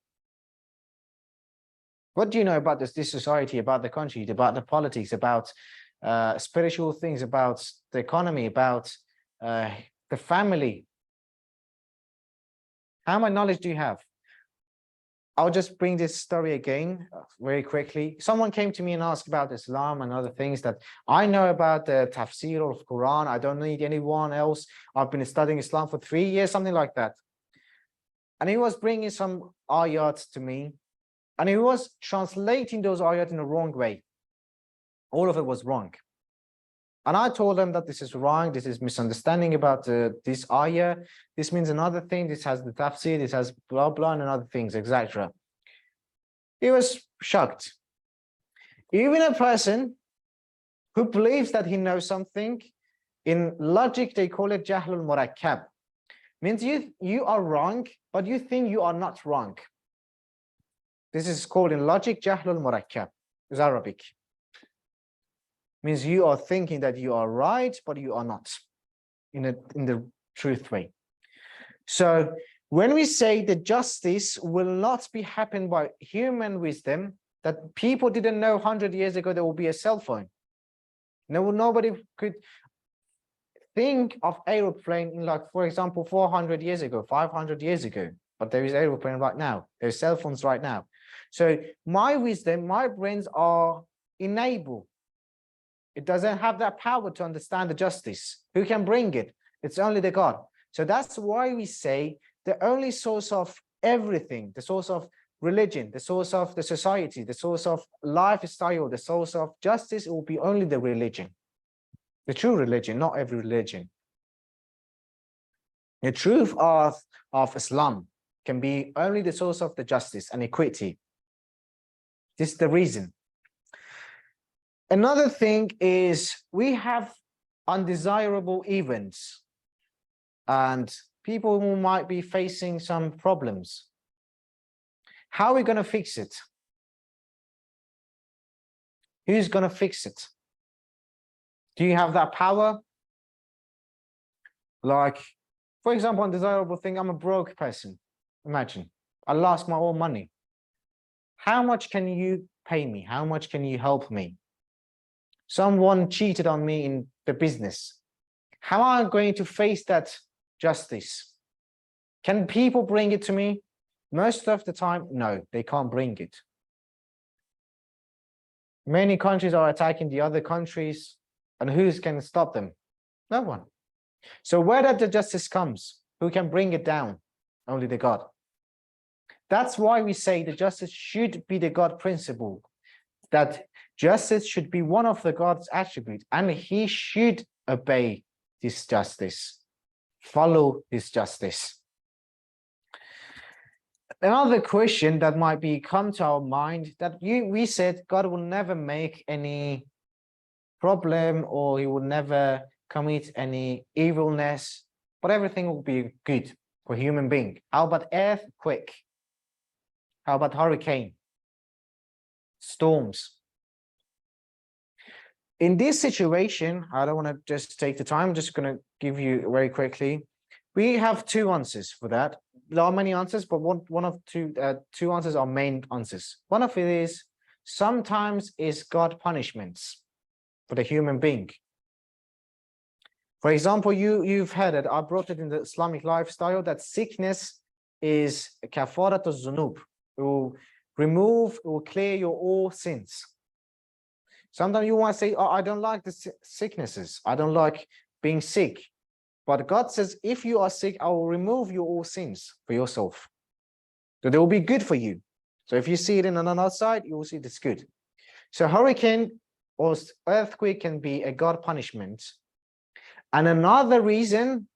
What do you know about this society, about the country, about the politics, about spiritual things, about the economy, about the family? How much knowledge do you have? I'll just bring this story again very quickly. Someone came to me and asked about Islam and other things that I know about the tafsir of Quran. I don't need anyone else. I've been studying Islam for 3 years, something like that. And he was bringing some ayat to me, and he was translating those ayat in the wrong way. All of it was wrong. And I told him that this is wrong, this is misunderstanding about this ayah, this means another thing, this has the tafsir, this has blah, blah, and other things, etc. He was shocked. Even a person who believes that he knows something, in logic, they call it jahlul murakkab. Means you are wrong, but you think you are not wrong. This is called in logic jahlul murakkab. It's Arabic. Means you are thinking that you are right, but you are not in the truth way. So when we say that justice will not be happened by human wisdom, that people didn't know 100 years ago there will be a cell phone. Nobody could think of aeroplane in, like, for example, 400 years ago, 500 years ago, but there is aeroplane right now. There's cell phones right now. So my wisdom, my brains are enabled. It doesn't have that power to understand the justice. Who can bring it? It's only the God. So that's why we say the only source of everything, the source of religion, the source of the society, the source of lifestyle, the source of justice, it will be only the religion. The true religion, not every religion. The truth of Islam can be only the source of the justice and equity. This is the reason. Another thing is we have undesirable events and people who might be facing some problems. How are we going to fix it? Who's going to fix it? Do you have that power? Like, for example, undesirable thing, I'm a broke person. Imagine, I lost my own money. How much can you pay me? How much can you help me? Someone cheated on me in the business. How am I going to face that justice? Can people bring it to me? Most of the time, no, they can't bring it. Many countries are attacking the other countries, and who can stop them? No one. So where that the justice comes, who can bring it down? Only the God. That's why we say the justice should be the God principle, that justice should be one of the God's attributes, and he should obey this justice, follow this justice. Another question that might be come to our mind, that we said God will never make any problem, or he will never commit any evilness, but everything will be good for human being. How about earthquake? How about hurricane? Storms? In this situation, I don't want to just take the time, I'm just going to give you very quickly. We have two answers for that. There are many answers, but one of two answers are main answers. One of it is sometimes is God punishments for the human being. For example, you've heard it. I brought it in the Islamic lifestyle that sickness is kafarat az-zunub. It will remove, it will clear your all sins. Sometimes you want to say, oh, I don't like the sicknesses. I don't like being sick. But God says, if you are sick, I will remove your all sins for yourself. So they will be good for you. So if you see it in another side, you will see it's good. So hurricane or earthquake can be a God punishment. And another reason,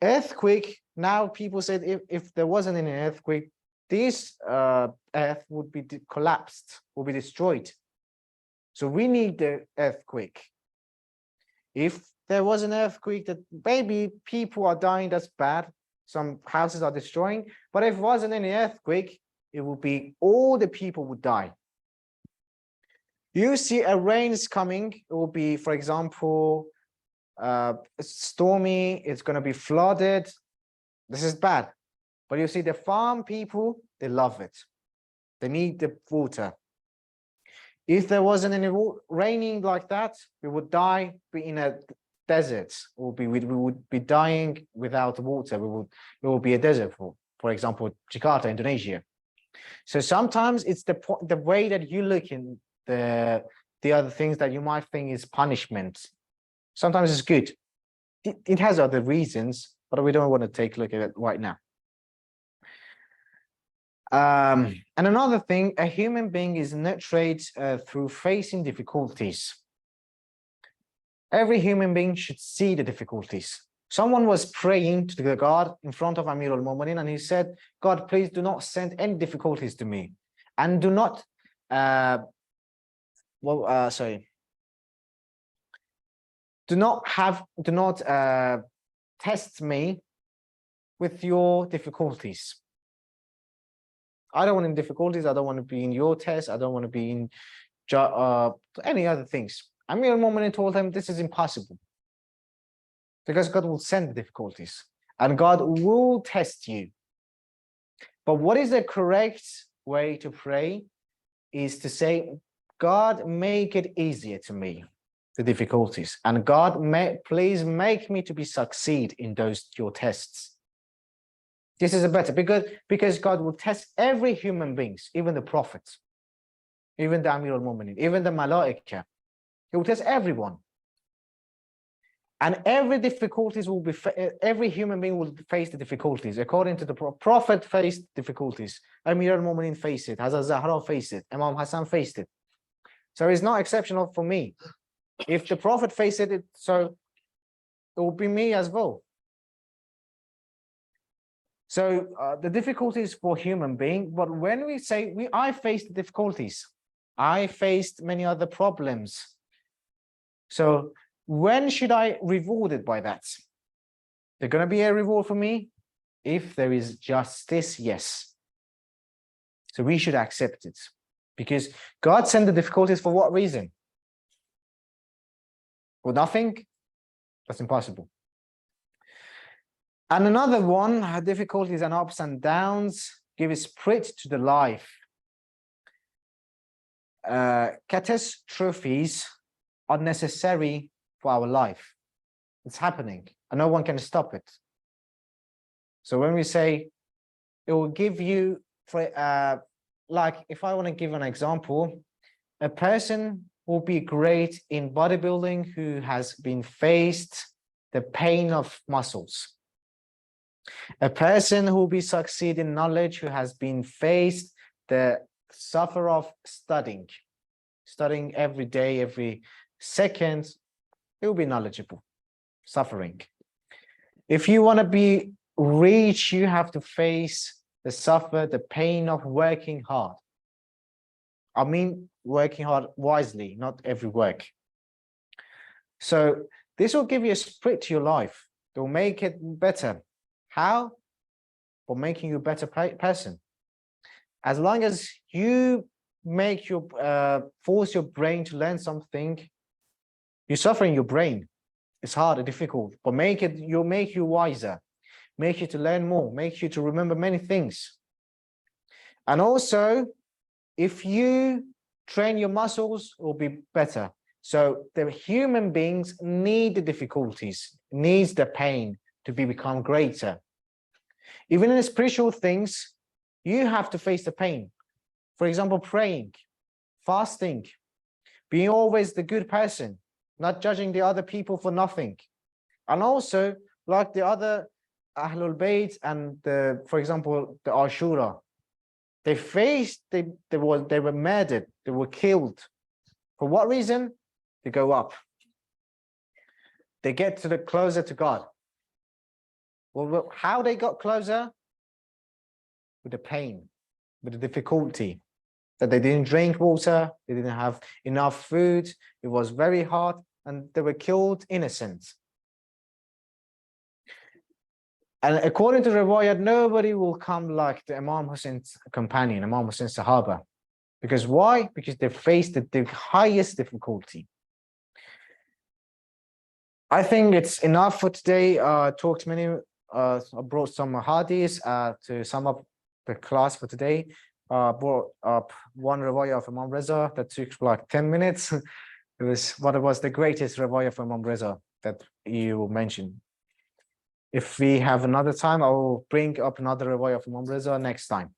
earthquake, now people said if there wasn't an earthquake, this earth would be collapsed, would be destroyed. So we need the earthquake. If there was an earthquake, that maybe people are dying, that's bad. Some houses are destroying. But if it wasn't any earthquake, it would be all the people would die. You see a rain is coming, it will be, for example, stormy, it's going to be flooded. This is bad. But you see the farm people, they love it. They need the water. If there wasn't any raining like that, we would die in a desert, or we would be dying without water. It would be a desert, for example, Jakarta, Indonesia. So sometimes it's the way that you look in the other things that you might think is punishment. Sometimes it's good. It has other reasons, but we don't want to take a look at it right now. And another thing, a human being is nurtured through facing difficulties. Every human being should see the difficulties. Someone was praying to the God in front of Amir al-Mu'minin, and he said, God, please do not send any difficulties to me, and do not test me with your difficulties. I don't want any difficulties. I don't want to be in your test. I don't want to be in any other things. Amir al-Mu'minin told him this is impossible, because God will send the difficulties and God will test you. But what is the correct way to pray is to say, God, make it easier to me, the difficulties, and God, please make me to be succeed in your tests. This is a better, because God will test every human beings, even the prophets, even the Amir al-Mu'minin, even the Malaika. He will test everyone. And every difficulties will be, every human being will face the difficulties. According to the prophet faced difficulties. Amir al-Mu'minin faced it. Hazrat Zahra faced it. Imam Hassan faced it. So it's not exceptional for me. If the prophet faced it, so it will be me as well. So the difficulties for human being, but when we say I faced difficulties, I faced many other problems. So when should I reward it by that? There's going to be a reward for me if there is justice, yes. So we should accept it, because God sent the difficulties for what reason? For nothing? That's impossible. And another one, difficulties and ups and downs give a spirit to the life. Catastrophes are necessary for our life. It's happening and no one can stop it. So when we say it will give you, like if I want to give an example, a person will be great in bodybuilding who has been faced the pain of muscles. A person who will be succeed in knowledge who has been faced the suffer of studying every day, every second, it will be knowledgeable, suffering. If you want to be rich, you have to face the pain of working hard. I mean, working hard wisely, not every work. So this will give you a spirit to your life. It will make it better. How? For making you a better person. As long as you make your force your brain to learn something, you're suffering your brain. It's hard and difficult, but make you wiser, make you to learn more, make you to remember many things. And also, if you train your muscles, it will be better. So the human beings need the difficulties, needs the pain to become greater. Even in spiritual things, you have to face the pain. For example, praying, fasting, being always the good person, not judging the other people for nothing. And also, like the other Ahlul Bayt and for example, the Ashura, they were murdered, they were killed. For what reason? They go up. They get closer to God. Well, how they got closer? With the pain, with the difficulty, that they didn't drink water, they didn't have enough food, it was very hard, and they were killed innocent. And according to Riwayat, nobody will come like the Imam Hussein's companion, Imam Hussein's Sahaba. Because why? Because they faced the highest difficulty. I think it's enough for today. I brought some hadiths to sum up the class for today. Brought up one riwayah of Imam Reza that took like 10 minutes. It was the greatest riwayah of Imam Reza that you mentioned. If we have another time, I will bring up another riwayah of Imam Reza next time.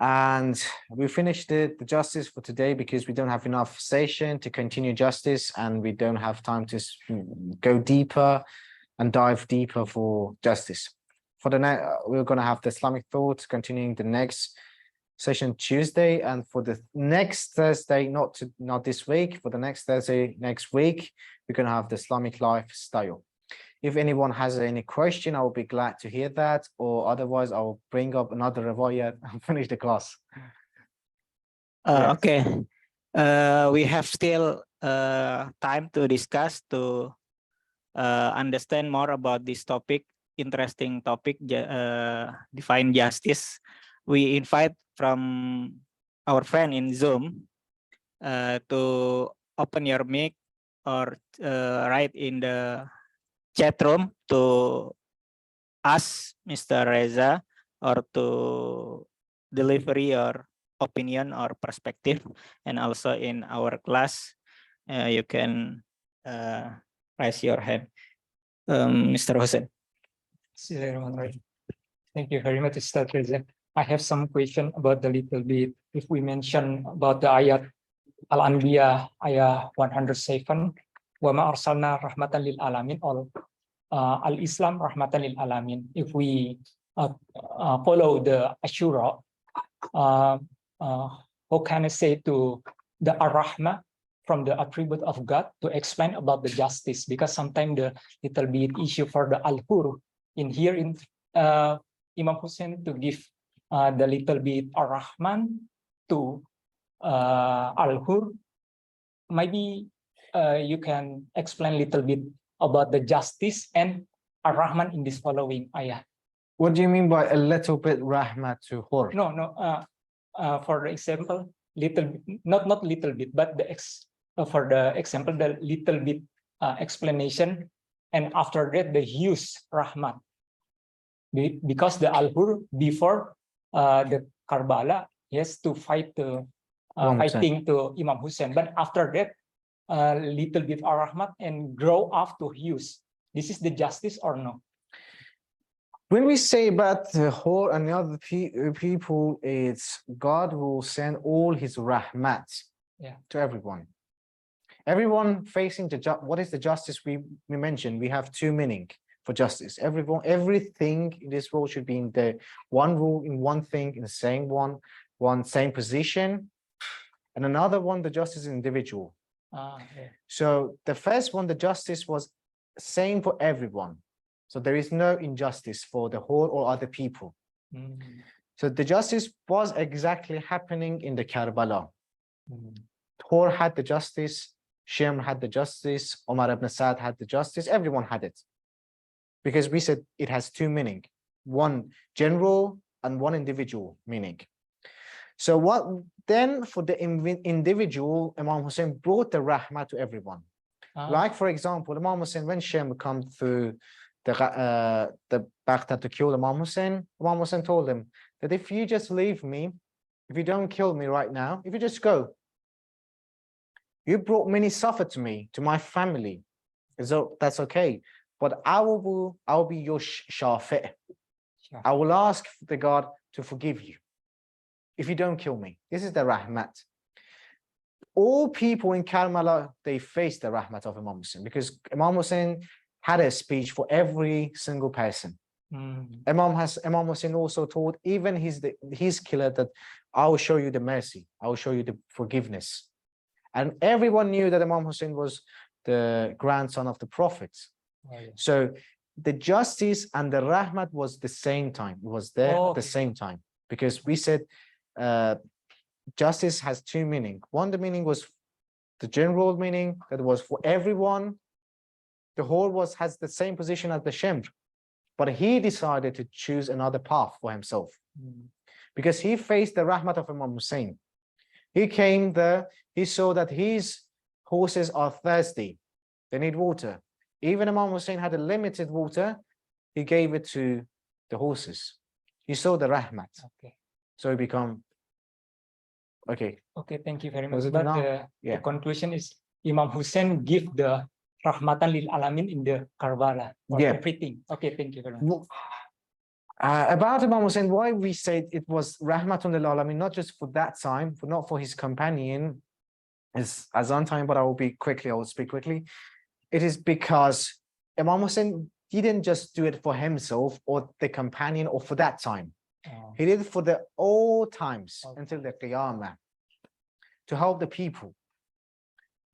And we finished the justice for today because we don't have enough session to continue justice, and we don't have time to go deeper and dive deeper for justice. For the next, we're going to have the Islamic thought continuing the next session Tuesday, and for the next Thursday, not this week, for the next Thursday next week, we're going to have the Islamic lifestyle. If anyone has any question, I will be glad to hear that, or otherwise I will bring up another riwayah and finish the class. Yes. Okay, we have still time to discuss, to understand more about this topic, interesting topic, divine justice. We invite from our friend in Zoom to open your mic or write in the chat room to ask Mr. Reza or to deliver your opinion or perspective. And also in our class, you can raise your hand. Mr. Hussein. Thank you very much, Ustaz Reza. I have some question about the little bit. If we mention about the ayat Al-Anbiya, ayat 107, wa ma arsalna rahmatan lil alamin, or al-Islam rahmatan lil alamin. If we follow the Ashura, how can I say to the Ar-Rahma from the attribute of God to explain about the justice? Because sometimes the little bit issue for the Al-Hur in here in Imam Hussein to give the little bit Ar-Rahman to Al-Hur. Maybe you can explain a little bit about the justice and Ar-Rahman in this following ayah. What do you mean by a little bit rahmat to hur? No, for the example, little bit, not little bit, but for the example, the little bit explanation, and after that the huge rahmat, because the al-hur before the Karbala, he has to fight to fighting to Imam Hussein, but after that little bit of rahmat and grow up to huge. This is the justice or no? When we say about the whole and the other people, it's God will send all his rahmat to everyone. Everyone facing what is the justice we mentioned? We have two meaning for justice. Everything in this world should be in the one rule, in one thing, in the same same position. And another one, the justice is individual. So the first one, the justice was same for everyone. So there is no injustice for the whole or other people. So the justice was exactly happening in the Karbala. Hur had the justice, Shem had the justice, Omar ibn Sa'd had the justice, everyone had it. Because we said it has two meaning, one general and one individual meaning. So what then for the individual, Imam Hussein brought the rahmah to everyone. Like for example, Imam Hussein, when Shem come through the Baghdad to kill Imam Hussein told him that if you just leave me, if you don't kill me right now, if you just go, you brought many suffer to me, to my family, so that's okay. But I will be your shafi'. I will ask the God to forgive you if you don't kill me. This is the rahmat. All people in Karbala, they faced the rahmat of Imam Hussein, because Imam Hussein had a speech for every single person. Imam Hussein also told even his killer that I will show you the mercy, I will show you the forgiveness. And everyone knew that Imam Hussein was the grandson of the Prophet. So the justice and the rahmat was the same time. It was there at the same time, because we said justice has two meaning. One, the meaning was the general meaning that was for everyone. The whole has the same position as the Shemr, but he decided to choose another path for himself, because he faced the rahmat of Imam Hussein. He came there, he saw that his horses are thirsty, they need water. Even Imam Hussein had a limited water, he gave it to the horses. He saw the rahmat. So he become okay. Thank you very much. But the conclusion is Imam Hussein give the rahmatan lil alamin in the Karbala for everything. Thank you very much. About Imam Hussein, why we said it was rahmatun lil alamin, not just for that time, not for his companion, is as on time, but I will speak quickly. It is because Imam Hussein didn't just do it for himself or the companion or for that time. He did it for the all times until the Qiyamah, to help the people,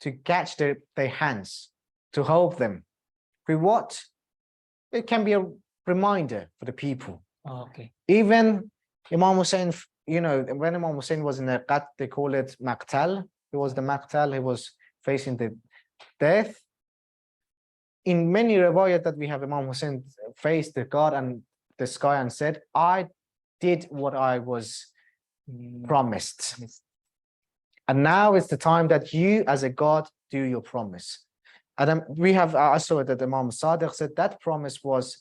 to catch their hands, to help them. For what? It can be a reminder for the people. Even Imam Hussein, when Imam Hussein was in the Qat, they call it Maqtal. He was the Maqtal, he was facing the death. In many riwayat that we have, Imam Hussein faced the God and the sky and said, I did what I was promised. And now it's the time that you as a God do your promise. And we have, I saw that Imam Sadiq said that promise was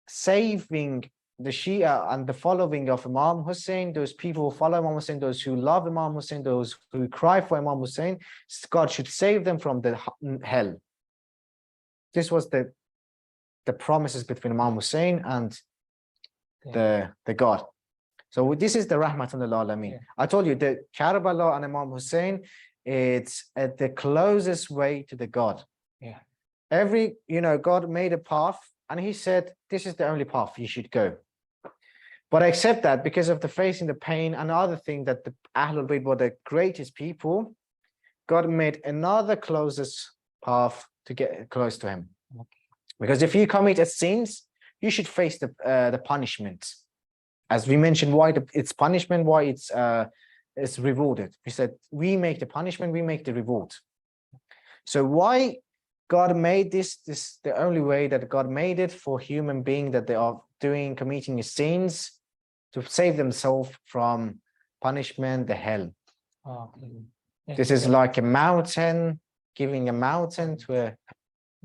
saving the Shia and the following of Imam Hussein, those people who follow Imam Hussein, those who love Imam Hussein, those who cry for Imam Hussein, God should save them from the hell. This was the promises between Imam Hussein and the God. So this is the rahmatun lil alamin. I told you the Karbala and Imam Hussein, it's at the closest way to the God. God made a path and he said, this is the only path you should go. But except that, because of the facing the pain and other thing that the Ahlul Bayt were the greatest people, God made another closest path to get close to him. Because if you commit a sins, you should face the punishment. As we mentioned, why it's punishment, why it's rewarded. We said we make the punishment, we make the reward. So why God made this the only way that God made it for human being, that they are committing sins to save themselves from punishment, the hell. Okay. This is like a mountain, giving a mountain to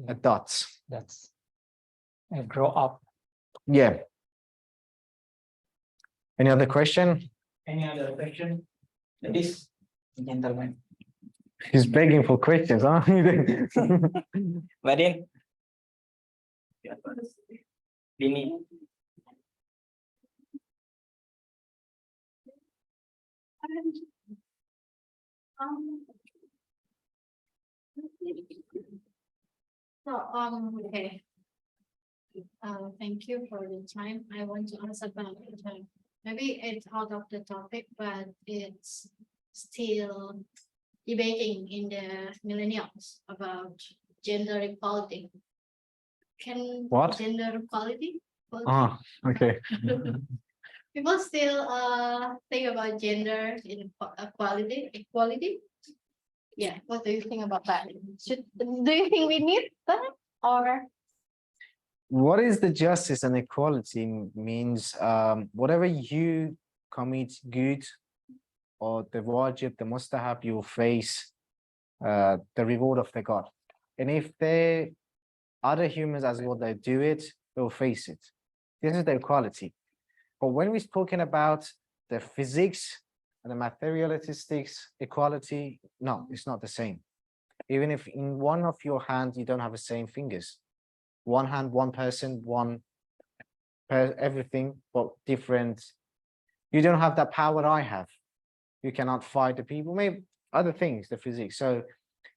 a dot. That's grow up. Yeah. Any other question? Any other question? Ladies, gentlemen. He's begging for questions, huh? Badin? Dini? Okay. Thank you for the time. I want to ask about maybe it's out of the topic, but it's still debating in the millennials about gender equality. Can What? gender equality? Ah, okay. People still think about gender equality. Yeah, what do you think about that? Do you think we need that or? What is the justice and equality means whatever you commit good or the wajib, the mustahab, you will face the reward of the God. And if they other humans as well, they do it, they'll face it. This is the equality. But when we're talking about the physics and the materialistics equality, no, it's not the same. Even if in one of your hands, you don't have the same fingers. One hand, one person, everything, but different. You don't have that power I have. You cannot fight the people, maybe other things, the physics. So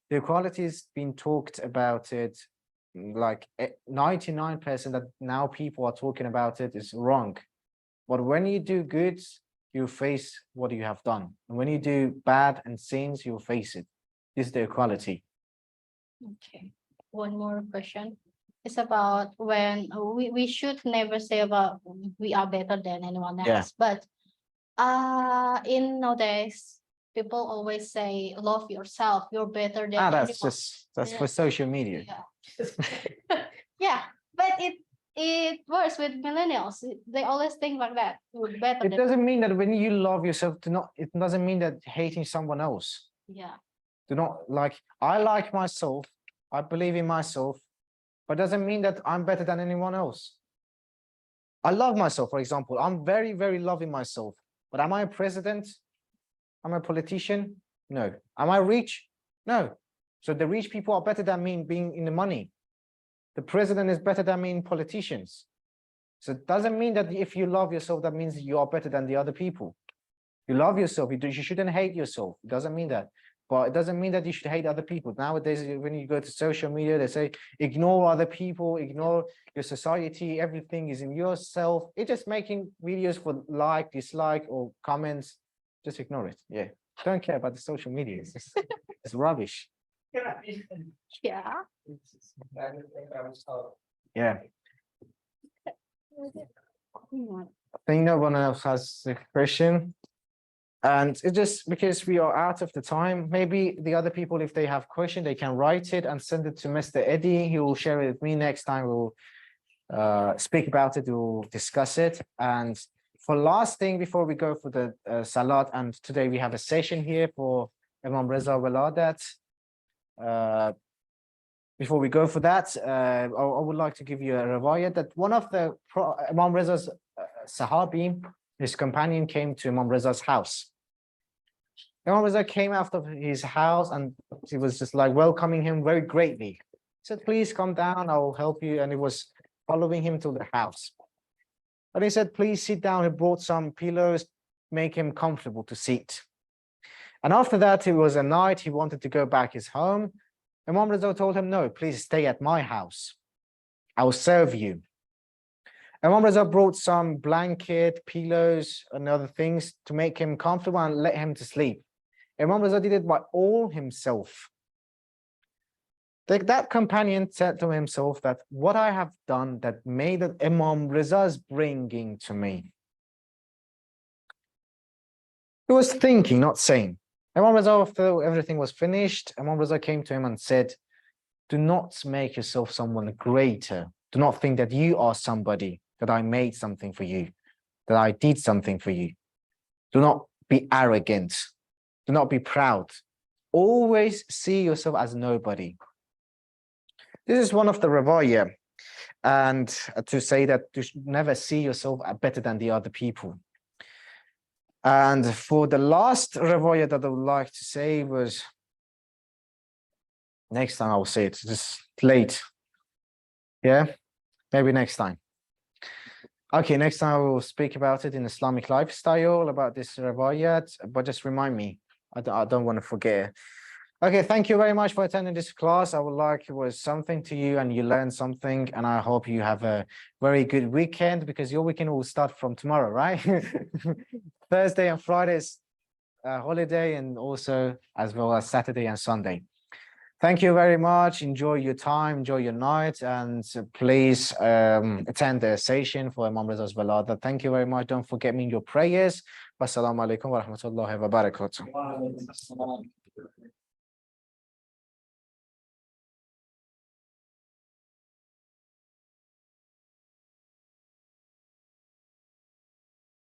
the equality has been talked about it, like 99% that now people are talking about it is wrong. But when you do good, you face what you have done. And when you do bad and sins, you face it. This is the equality. Okay, one more question. It's about when we should never say about we are better than anyone else. Yeah. But in nowadays, people always say love yourself. You're better than anyone. That's for social media. Yeah. Yeah, but it works with millennials. They always think like that. We're better It than. doesn't mean that when you love yourself, it doesn't mean that hating someone else. Yeah. Do not I like myself, I believe in myself, but doesn't mean that I'm better than anyone else. I love myself, for example. I'm very, very loving myself. But am I a president? Am I a politician? No. Am I rich? No. So the rich people are better than me in being in the money. The president is better than me in politicians. So it doesn't mean that if you love yourself, that means you are better than the other people. You love yourself. You shouldn't hate yourself. It doesn't mean that. But it doesn't mean that you should hate other people. Nowadays, when you go to social media, they say, ignore other people, ignore your society, everything is in yourself. It's just making videos for like, dislike, or comments. Just ignore it. Yeah. Don't care about the social media. It's rubbish. Yeah. Yeah. I think no one else has a question. And it's just because we are out of the time, maybe the other people, if they have question, they can write it and send it to Mr. Eddie. He will share it with me next time. We'll speak about it. We'll discuss it. And for last thing, before we go for the Salat, and today we have a session here for Imam Reza Waladat. Before we go for that, I would like to give you a riwayat that one of the Imam Reza's Sahabi, his companion, came to Imam Reza's house. Imam Reza came out of his house and he was just like welcoming him very greatly. He said, please come down, I will help you. And he was following him to the house. And he said, please sit down. He brought some pillows, make him comfortable to sit. And after that, it was a night, he wanted to go back his home. Imam Reza told him, no, please stay at my house. I will serve you. Imam Reza brought some blanket, pillows, and other things to make him comfortable and let him to sleep. Imam Reza did it by all himself. That companion said to himself that what I have done that made that Imam Reza is bringing to me. He was thinking, not saying. Imam Reza, after everything was finished, Imam Reza came to him and said, do not make yourself someone greater. Do not think that you are somebody. that I made something for you, that I did something for you. Do not be arrogant. Do not be proud. Always see yourself as nobody. This is one of the rawaya. And to say that you should never see yourself better than the other people. And for the last rawaya that I would like to say was, next time I will say it, it's late. Yeah, maybe next time. Okay, next time I will speak about it in Islamic lifestyle, about this rawaya, but just remind me. I don't want to forget. Okay, thank you very much for attending this class. I would like it was something to you and you learned something, and I hope you have a very good weekend, because your weekend will start from tomorrow, right? Thursday and Friday is a holiday, and also as well as Saturday and Sunday. Thank you very much. Enjoy your time, enjoy your night, and please attend the session for Imam Reza's Balada. Thank you very much. Don't forget me in your prayers. Wassalamu alaikum wa rahmatullahi wa barakatuh.